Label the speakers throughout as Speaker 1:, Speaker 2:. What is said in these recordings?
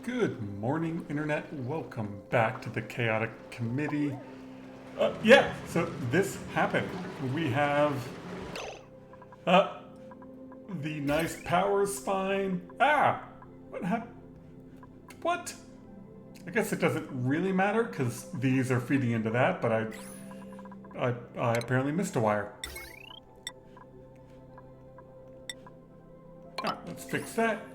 Speaker 1: Good morning, Internet. Welcome back to the Chaotic Committee. Yeah, so this happened. We have the nice power spine. What happened? What? I guess it doesn't really matter because these are feeding into that, but I apparently missed a wire. Alright, let's fix that.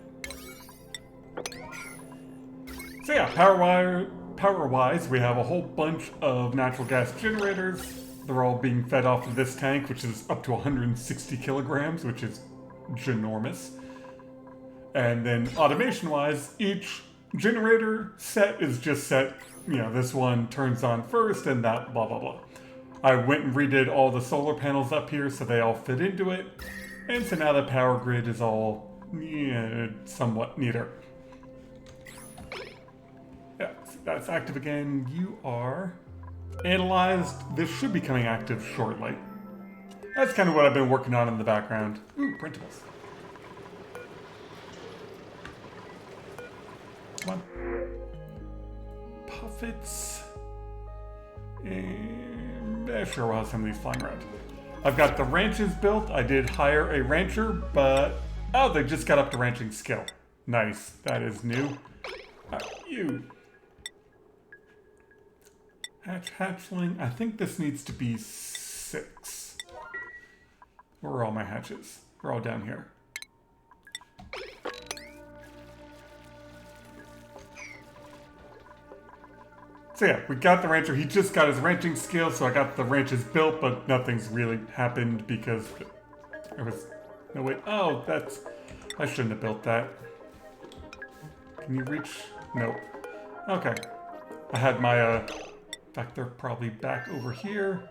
Speaker 1: So yeah, power-wise, we have a whole bunch of natural gas generators. They're all being fed off of this tank, which is up to 160 kilograms, which is ginormous. And then automation-wise, each generator set is just set, this one turns on first and that blah, blah, blah. I went and redid all the solar panels up here so they all fit into it. And so now the power grid is all somewhat neater. Yeah, so that's active again. You are analyzed. This should be coming active shortly. That's kind of what I've been working on in the background. Ooh, printables. Come on. Puffets. And sure, we'll have some of these flying around. I've got the ranches built. I did hire a rancher, but they just got up to ranching skill. Nice. That is new. You. Hatchling. I think this needs to be 6. Where are all my hatches? They're all down here. So yeah, we got the rancher. He just got his ranching skill, so I got the ranches built, but nothing's really happened because there was no way. Oh, I shouldn't have built that. Can you reach? Nope. Okay. I had my, in fact, they're probably back over here.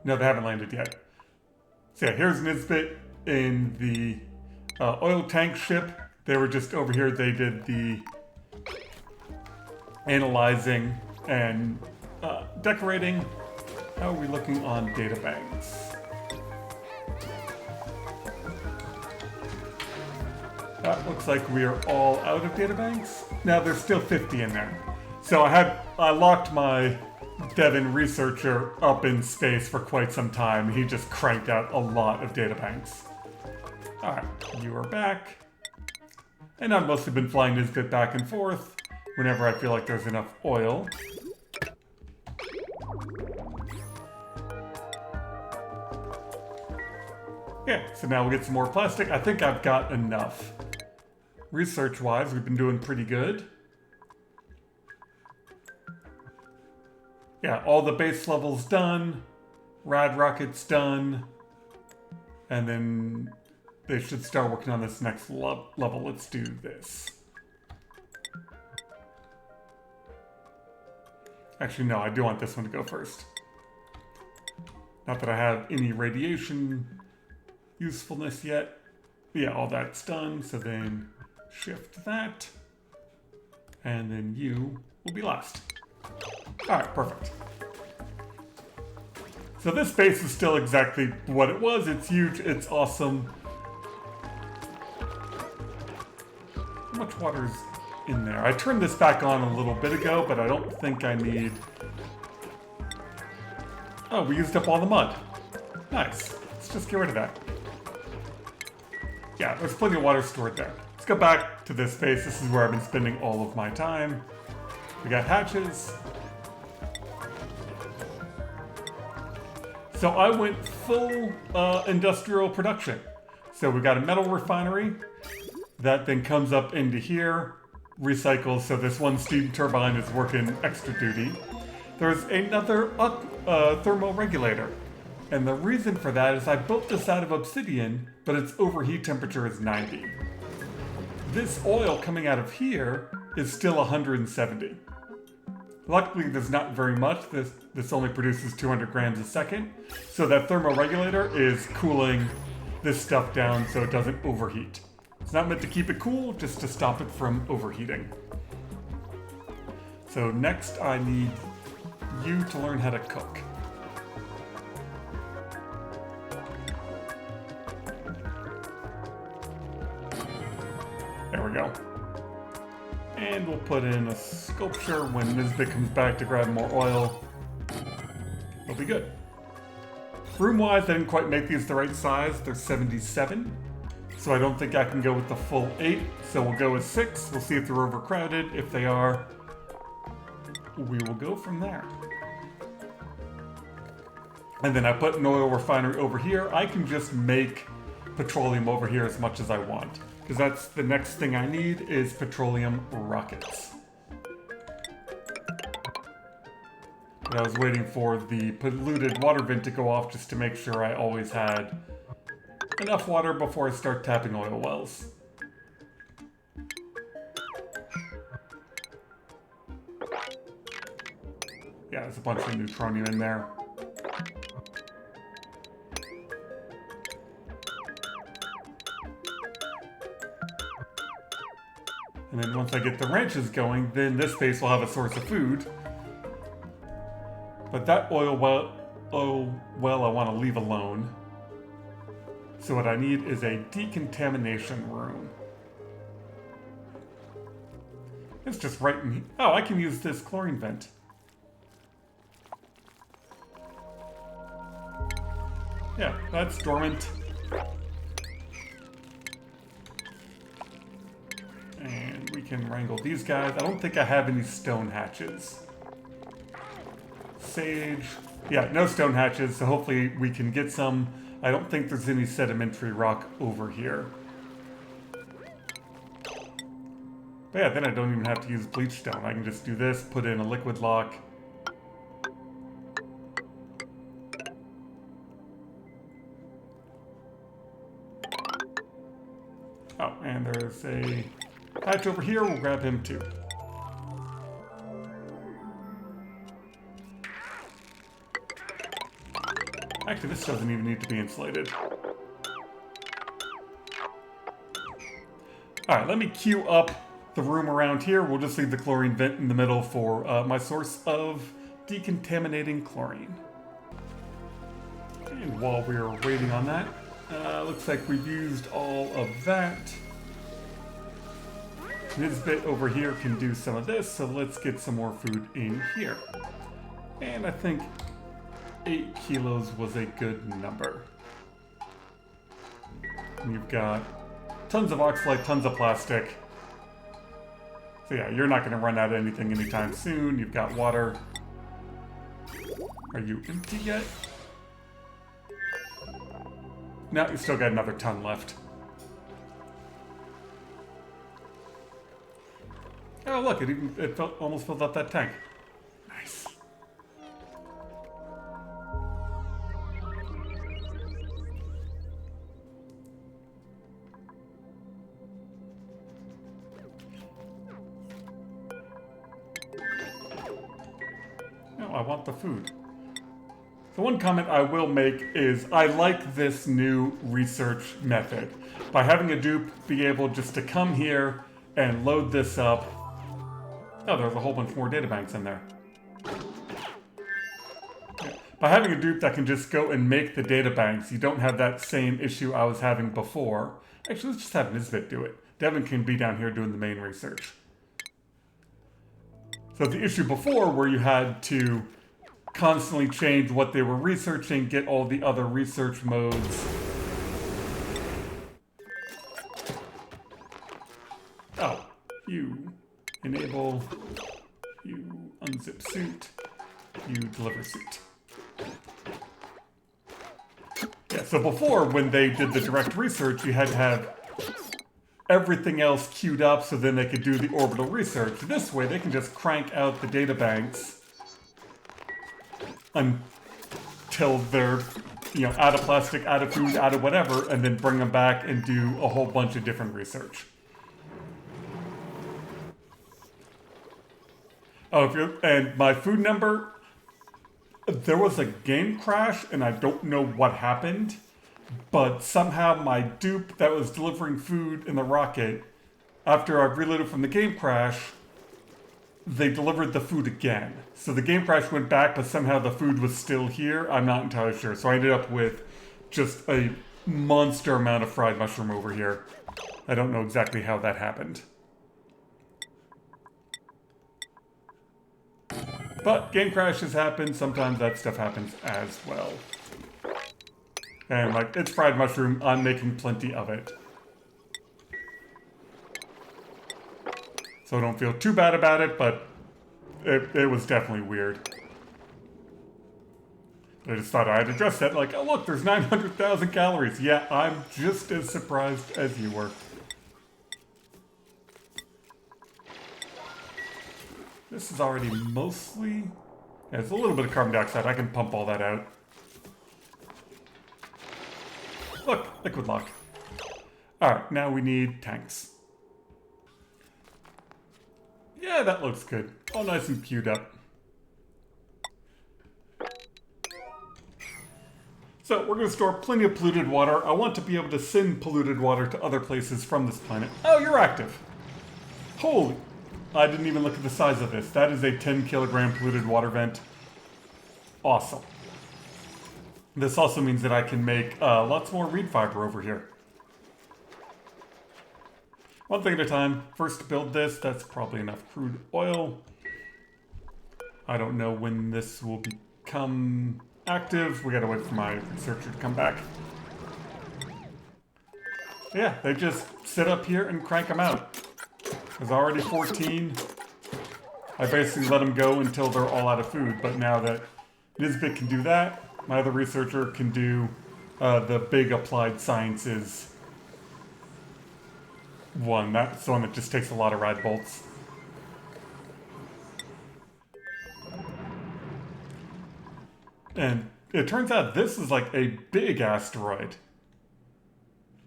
Speaker 1: No, they haven't landed yet. So yeah, here's Nisbet in the oil tank ship. They were just over here. They did the analyzing and decorating. How are we looking on databanks? That looks like we are all out of databanks. Now there's still 50 in there. So I locked my Devon researcher up in space for quite some time. He just cranked out a lot of databanks. Alright, you are back. And I've mostly been flying Nisbet back and forth whenever I feel like there's enough oil. Yeah, so now we'll get some more plastic. I think I've got enough. Research-wise, we've been doing pretty good. Yeah, all the base levels done. Rad rockets done. And then they should start working on this next level. Let's do this. Actually, no, I do want this one to go first. Not that I have any radiation usefulness yet. Yeah, all that's done, so then shift that. And then you will be last. Alright, perfect. So this base is still exactly what it was. It's huge, it's awesome. How much water's in there? I turned this back on a little bit ago, but I don't think I need... Oh, we used up all the mud. Nice. Let's just get rid of that. Yeah, there's plenty of water stored there. Let's go back to this base. This is where I've been spending all of my time. We got hatches. So I went full industrial production. So we got a metal refinery that then comes up into here, recycles, so this one steam turbine is working extra duty. There's another thermal regulator. And the reason for that is I built this out of obsidian, but its overheat temperature is 90. This oil coming out of here is still 170. Luckily, there's not very much. This only produces 200 grams a second. So that thermoregulator is cooling this stuff down so it doesn't overheat. It's not meant to keep it cool, just to stop it from overheating. So next I need you to learn how to cook. There we go. And we'll put in a sculpture when Nisbet comes back to grab more oil. It'll be good. Room-wise, I didn't quite make these the right size. They're 77. So I don't think I can go with the full 8. So we'll go with 6. We'll see if they're overcrowded. If they are, we will go from there. And then I put an oil refinery over here. I can just make petroleum over here as much as I want, because that's the next thing I need is petroleum rockets. But I was waiting for the polluted water vent to go off just to make sure I always had enough water before I start tapping oil wells. Yeah, there's a bunch of neutronium in there. And then once I get the ranches going, then this base will have a source of food. But that oil well I want to leave alone. So what I need is a decontamination room. It's just right in here. Oh, I can use this chlorine vent. Yeah, that's dormant. And we can wrangle these guys. I don't think I have any stone hatches. Sage. Yeah, no stone hatches, so hopefully we can get some. I don't think there's any sedimentary rock over here. But yeah, then I don't even have to use bleach stone. I can just do this, put in a liquid lock. Oh, and there's a hatch over here. We'll grab him too. Actually, this doesn't even need to be insulated. Alright, let me queue up the room around here. We'll just leave the chlorine vent in the middle for my source of decontaminating chlorine. And while we're waiting on that, looks like we've used all of that. This bit over here can do some of this, so let's get some more food in here. And I think 8 kilos was a good number. And you've got tons of oxalate, tons of plastic. So yeah, you're not going to run out of anything anytime soon. You've got water. Are you empty yet? No, you still got another ton left. Oh look, it almost filled up that tank. Nice. No, I want the food. The one comment I will make is I like this new research method. By having a dupe be able just to come here and load this up. Oh, there's a whole bunch more databanks in there. By having a dupe that can just go and make the databanks, you don't have that same issue I was having before. Actually, let's just have Nisbet do it. Devin can be down here doing the main research. So the issue before where you had to constantly change what they were researching, get all the other research modes. Oh, you enable, you unzip suit, you deliver suit. Yeah, so before when they did the direct research, you had to have everything else queued up so then they could do the orbital research. This way they can just crank out the databanks until they're, you know, out of plastic, out of food, out of whatever, and then bring them back and do a whole bunch of different research. Oh, and my food number, there was a game crash and I don't know what happened, but somehow my dupe that was delivering food in the rocket, after I reloaded from the game crash, they delivered the food again. So the game crash went back, but somehow the food was still here. I'm not entirely sure. So I ended up with just a monster amount of fried mushroom over here. I don't know exactly how that happened. But game crashes happen, sometimes that stuff happens as well. And like, it's fried mushroom, I'm making plenty of it. So don't feel too bad about it, but it was definitely weird. I just thought I'd address that, like, oh look, there's 900,000 calories. Yeah, I'm just as surprised as you were. This is already mostly... Yeah, there's a little bit of carbon dioxide. I can pump all that out. Look, liquid lock. Alright, now we need tanks. Yeah, that looks good. All nice and queued up. So we're going to store plenty of polluted water. I want to be able to send polluted water to other places from this planet. Oh, you're active. Holy... I didn't even look at the size of this. That is a 10 kilogram polluted water vent. Awesome. This also means that I can make lots more reed fiber over here. One thing at a time. First to build this, that's probably enough crude oil. I don't know when this will become active. We gotta wait for my researcher to come back. Yeah, they just sit up here and crank them out. There's already 14. I basically let them go until they're all out of food, but now that Nisbet can do that, my other researcher can do the big applied sciences one. That's the one that just takes a lot of rad bolts. And it turns out this is like a big asteroid.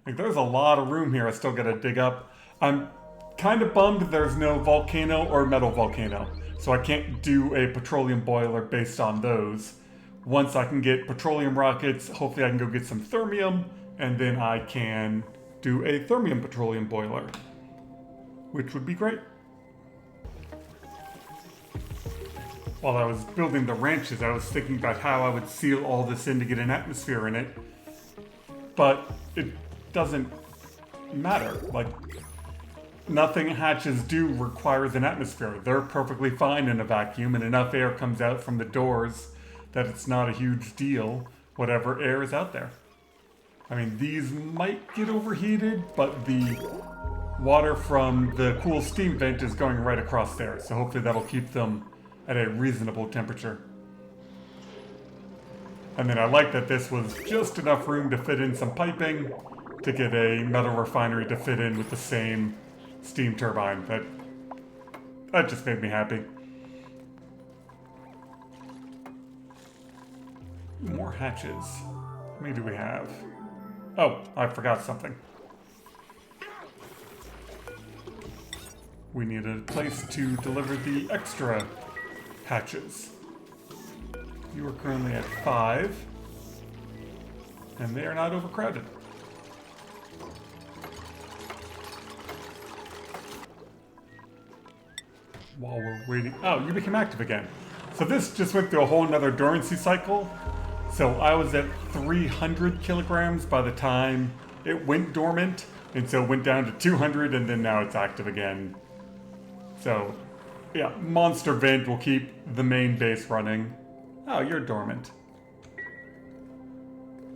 Speaker 1: Like there's a lot of room here I still gotta dig up. I'm kind of bummed there's no volcano or metal volcano, so I can't do a petroleum boiler based on those. Once I can get petroleum rockets, hopefully I can go get some thermium, and then I can do a thermium petroleum boiler, which would be great. While I was building the ranches, I was thinking about how I would seal all this in to get an atmosphere in it, but it doesn't matter. Like, nothing hatches do requires an atmosphere. They're perfectly fine in a vacuum, and enough air comes out from the doors that it's not a huge deal, whatever air is out there. I mean, these might get overheated, but the water from the cool steam vent is going right across there, so hopefully that'll keep them at a reasonable temperature. And then I like that this was just enough room to fit in some piping to get a metal refinery to fit in with the same steam turbine. That just made me happy. More hatches. How many do we have? Oh, I forgot something. We need a place to deliver the extra hatches. You are currently at 5, and they are not overcrowded. While we're waiting... Oh, you became active again. So this just went through a whole nother dormancy cycle. So I was at 300 kilograms by the time it went dormant, and so it went down to 200, and then now it's active again. So, yeah, Monster Vent will keep the main base running. Oh, you're dormant.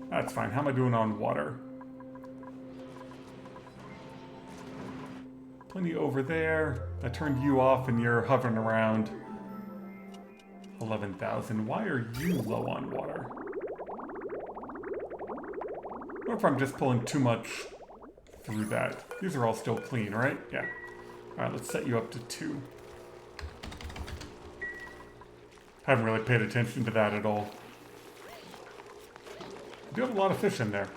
Speaker 1: That's fine. How am I doing on water? Plenty over there. I turned you off and you're hovering around 11,000. Why are you low on water? What if I'm just pulling too much through that? These are all still clean, right? Yeah. Alright, let's set you up to 2. Haven't really paid attention to that at all. I do have a lot of fish in there.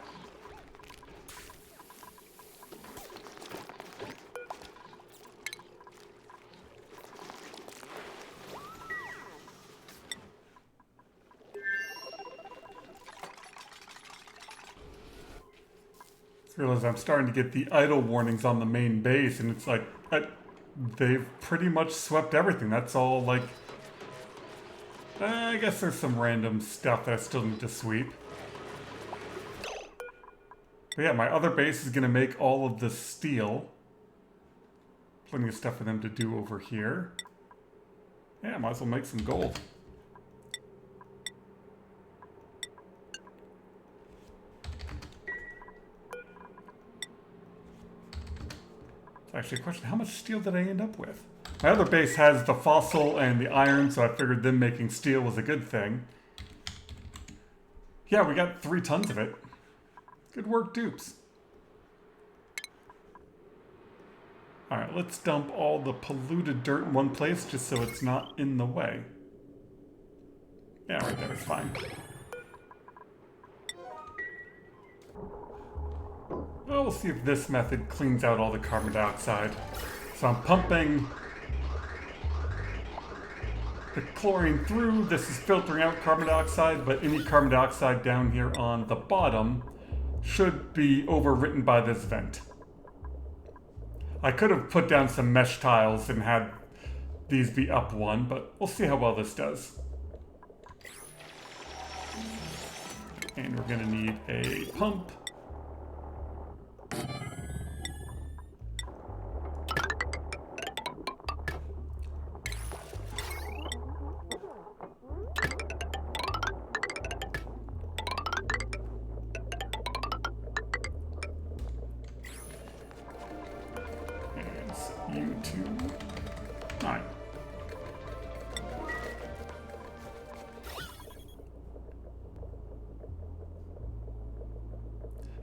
Speaker 1: Just realized I'm starting to get the idle warnings on the main base, and it's like, they've pretty much swept everything. That's all, like... I guess there's some random stuff that I still need to sweep. But yeah, my other base is going to make all of the steel. Plenty of stuff for them to do over here. Yeah, might as well make some gold. It's actually a question, how much steel did I end up with? My other base has the fossil and the iron, so I figured them making steel was a good thing. Yeah, we got 3 tons of it. Good work, dupes. Alright, let's dump all the polluted dirt in one place just so it's not in the way. Yeah, right there is fine. Well, we'll see if this method cleans out all the carbon dioxide. So I'm pumping the chlorine through. This is filtering out carbon dioxide, but any carbon dioxide down here on the bottom should be overwritten by this vent. I could have put down some mesh tiles and had these be up 1, but we'll see how well this does. And we're gonna need a pump. You two. Alright.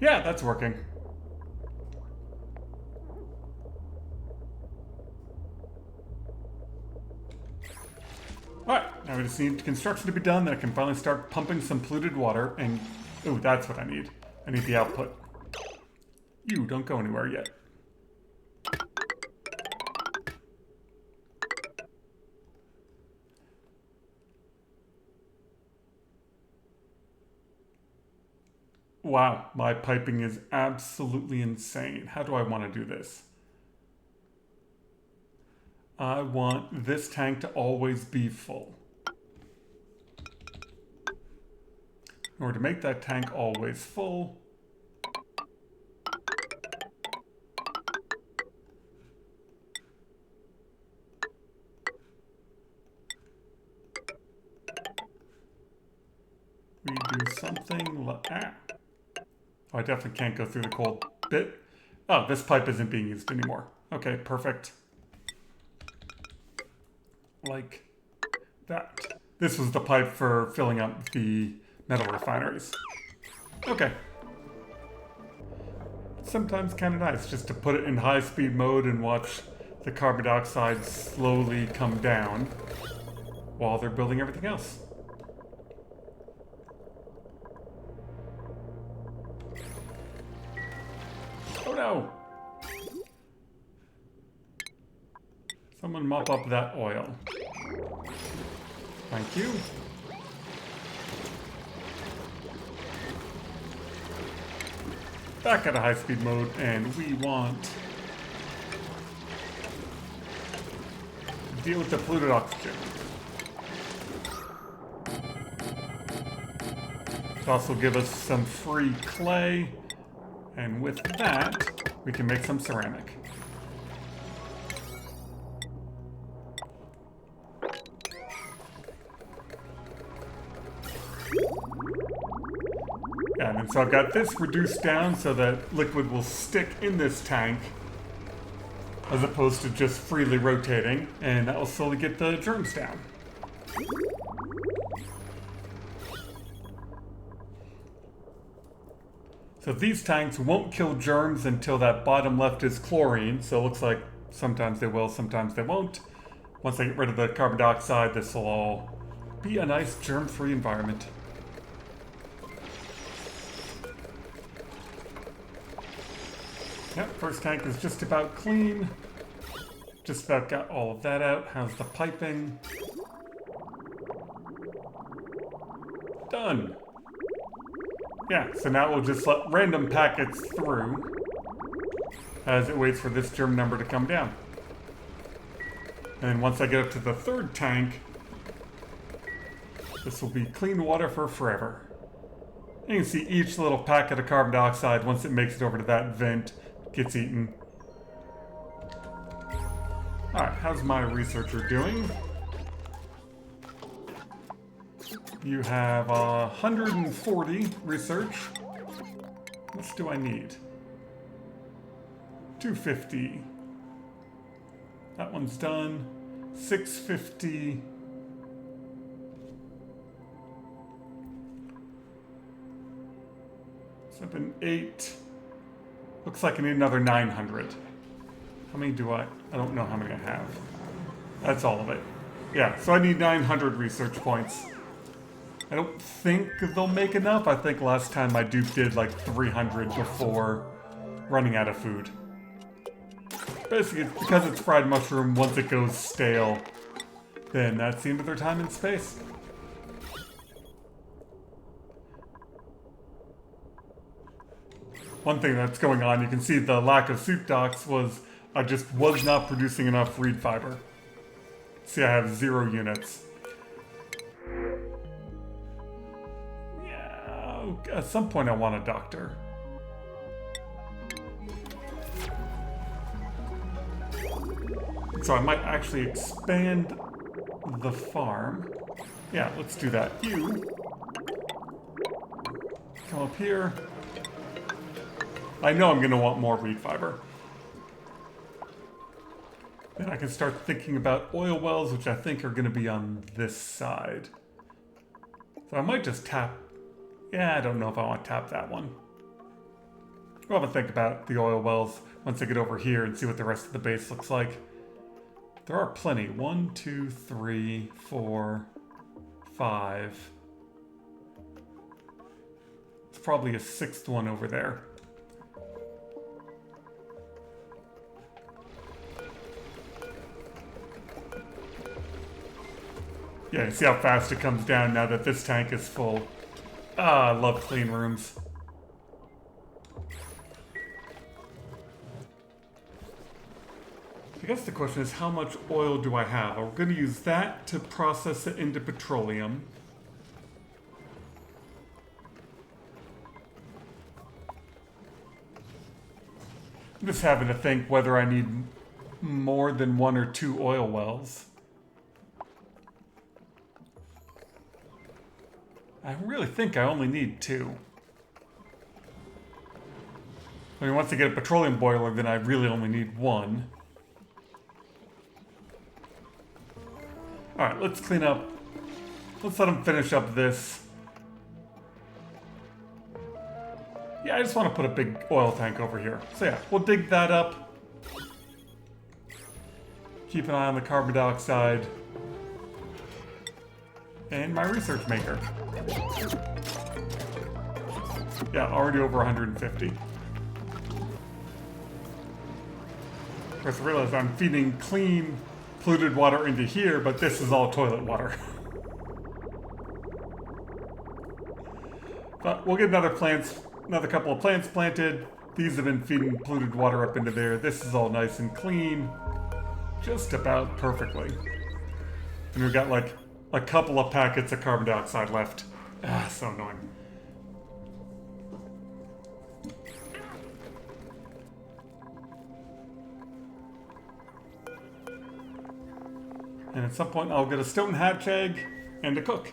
Speaker 1: Yeah, that's working. Alright, now we just need construction to be done, then I can finally start pumping some polluted water, and... ooh, that's what I need. I need the output. You don't go anywhere yet. Wow, my piping is absolutely insane. How do I want to do this? I want this tank to always be full. In order to make that tank always full, we do something like that. Oh, I definitely can't go through the cold bit. Oh, this pipe isn't being used anymore. Okay, perfect. Like that. This was the pipe for filling up the metal refineries. Okay. Sometimes kind of nice just to put it in high-speed mode and watch the carbon dioxide slowly come down while they're building everything else. Oh no! Someone mop up that oil. Thank you. Back at a high-speed mode, and we want to deal with the polluted oxygen. It'll also give us some free clay, and with that, we can make some ceramic. And so I've got this reduced down so that liquid will stick in this tank as opposed to just freely rotating, and that will slowly get the germs down. So these tanks won't kill germs until that bottom left is chlorine, so it looks like sometimes they will, sometimes they won't. Once I get rid of the carbon dioxide, this will all be a nice germ-free environment. Yep, first tank is just about clean. Just about got all of that out. How's the piping? Done. Yeah, so now we'll just let random packets through as it waits for this germ number to come down. And once I get up to the third tank, this will be clean water for forever. And you can see each little packet of carbon dioxide, once it makes it over to that vent, gets eaten. Alright, how's my researcher doing? You have 140 research. How much do I need? 250. That one's done. 650. Seven, 8. Looks like I need another 900. How many do I don't know how many I have. That's all of it. Yeah, so I need 900 research points. I don't think they'll make enough. I think last time my dupe did like 300 before running out of food. Basically, it's because it's fried mushroom, once it goes stale, then that's the end of their time in space. One thing that's going on, you can see the lack of soup docks was I just was not producing enough reed fiber. See, I have 0 units. Yeah, at some point I want a doctor. So I might actually expand the farm. Yeah, let's do that. You come up here. I know I'm going to want more reed fiber. Then I can start thinking about oil wells, which I think are going to be on this side. So I might just tap... Yeah, I don't know if I want to tap that one. We'll have a think about the oil wells once I get over here and see what the rest of the base looks like. There are plenty. 1, 2, 3, 4, 5. There's probably a 6th one over there. Yeah, see how fast it comes down now that this tank is full. Ah, I love clean rooms. I guess the question is, how much oil do I have? We're going to use that to process it into petroleum. I'm just having to think whether I need more than 1 or 2 oil wells. I really think I only need 2. I mean, once I get a petroleum boiler, then I really only need 1. Alright, let's clean up. Let's let them finish up this. Yeah, I just want to put a big oil tank over here. So yeah, we'll dig that up. Keep an eye on the carbon dioxide. And my research maker. Yeah, already over 150. Of course, I realize I'm feeding clean, polluted water into here, but this is all toilet water. But we'll get another couple of plants planted. These have been feeding polluted water up into there. This is all nice and clean. Just about perfectly. And we've got like a couple of packets of carbon dioxide left. Ah, so annoying. And at some point I'll get a stone hatch egg and a cook.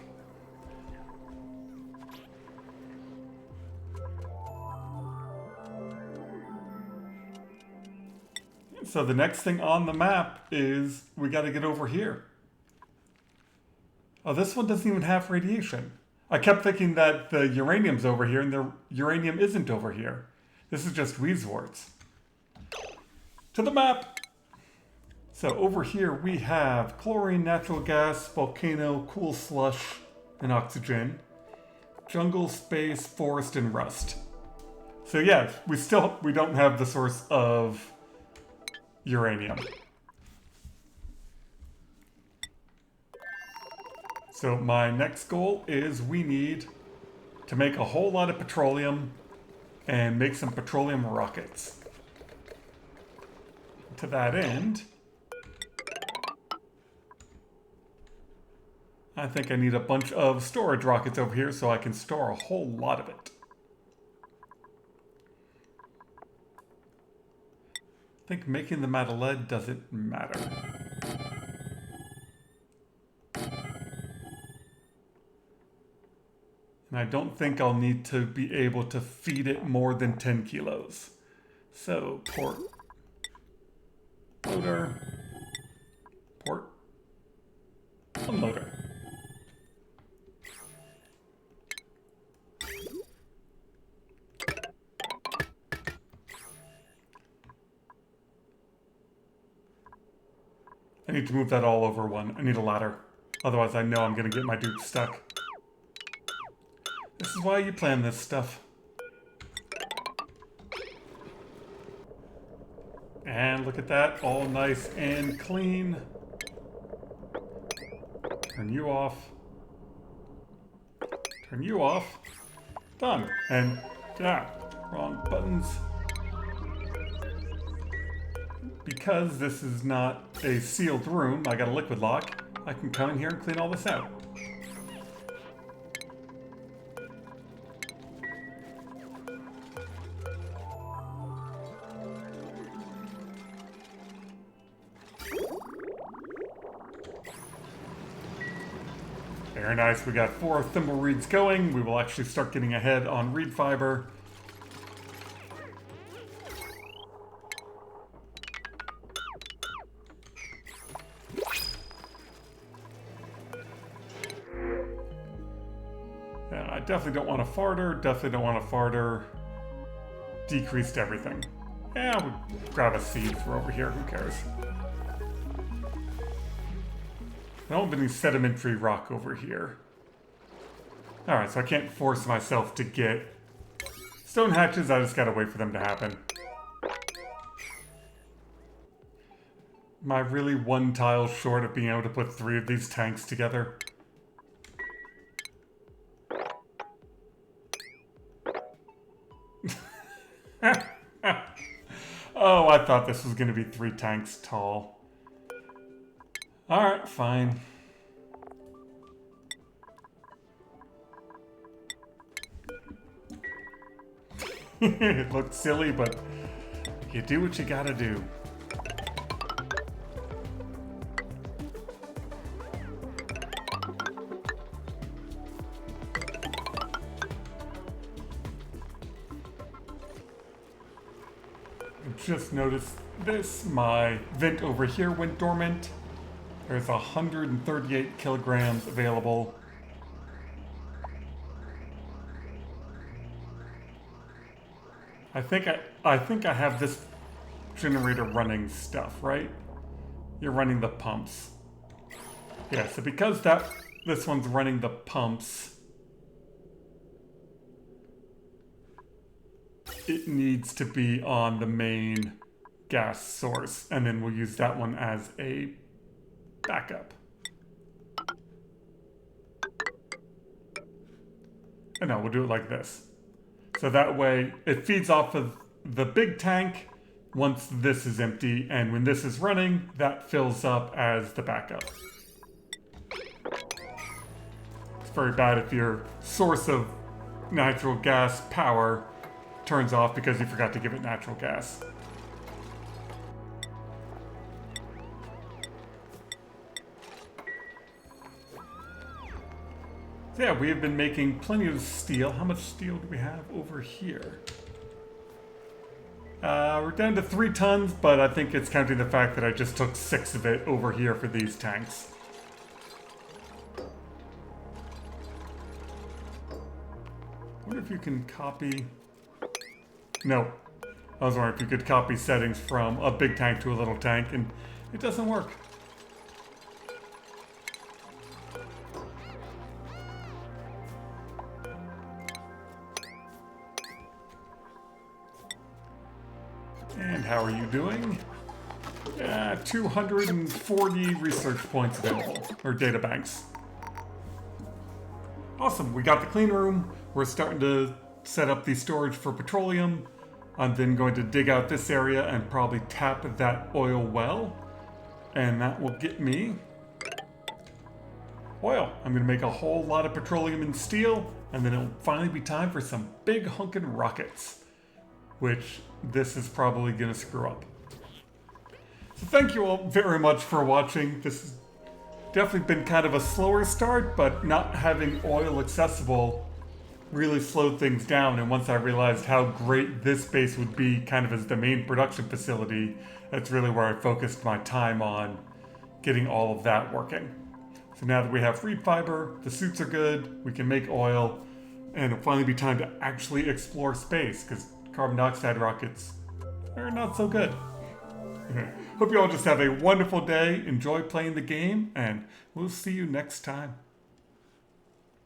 Speaker 1: So the next thing on the map is we got to get over here. Oh, this one doesn't even have radiation. I kept thinking that the uranium's over here, and the uranium isn't over here. This is just Weezeworts. To the map! So over here we have chlorine, natural gas, volcano, cool slush, and oxygen. Jungle, space, forest, and rust. So yeah, we don't have the source of uranium. So my next goal is we need to make a whole lot of petroleum and make some petroleum rockets. To that end, I think I need a bunch of storage rockets over here so I can store a whole lot of it. I think making them out of lead doesn't matter. I And I don't think I'll need to be able to feed it more than 10 kilos. So, port. Loader. Port. Unloader. I need to move that all over one. I need a ladder. Otherwise I know I'm gonna get my dude stuck. This is why you plan this stuff. And look at that, all nice and clean. Turn you off. Turn you off. Done. And, yeah, wrong buttons. Because this is not a sealed room, I got a liquid lock, I can come in here and clean all this out. Very nice, we got 4 thimble reeds going. We will actually start getting ahead on reed fiber. And I definitely don't want a farter, definitely don't want a farter. Decreased everything. Yeah, we'll grab a seed for over here, who cares? I don't have any sedimentary rock over here. Alright, so I can't force myself to get stone hatches, I just gotta wait for them to happen. Am I really 1 tile short of being able to put 3 of these tanks together? Oh, I thought this was gonna be 3 tanks tall. Alright, fine. It looked silly, but you do what you gotta do. Just noticed this, my vent over here went dormant. There's 138 kilograms available. I think I have this generator running stuff, right? You're running the pumps. Yeah, so because this one's running the pumps, it needs to be on the main gas source, and then we'll use that one as a backup. And no, we'll do it like this. So that way it feeds off of the big tank once this is empty, and when this is running, that fills up as the backup. It's very bad if your source of natural gas power turns off because you forgot to give it natural gas. So yeah, we have been making plenty of steel. How much steel do we have over here? We're down to 3 tons, but I think it's counting the fact that I just took 6 of it over here for these tanks. I wonder if you can copy... No. I was wondering if you could copy settings from a big tank to a little tank, and it doesn't work. And how are you doing? 240 research points available, or databanks. Awesome, we got the clean room. We're starting to set up the storage for petroleum. I'm then going to dig out this area and probably tap that oil well. And that will get me oil. I'm going to make a whole lot of petroleum and steel, and then it'll finally be time for some big hunkin' rockets, which this is probably going to screw up. So thank you all very much for watching. This has definitely been kind of a slower start, but not having oil accessible really slowed things down. And once I realized how great this base would be kind of as the main production facility, that's really where I focused my time on getting all of that working. So now that we have reed fiber, the suits are good, we can make oil, and it'll finally be time to actually explore space, because carbon dioxide rockets are not so good. Hope you all just have a wonderful day, enjoy playing the game, and we'll see you next time.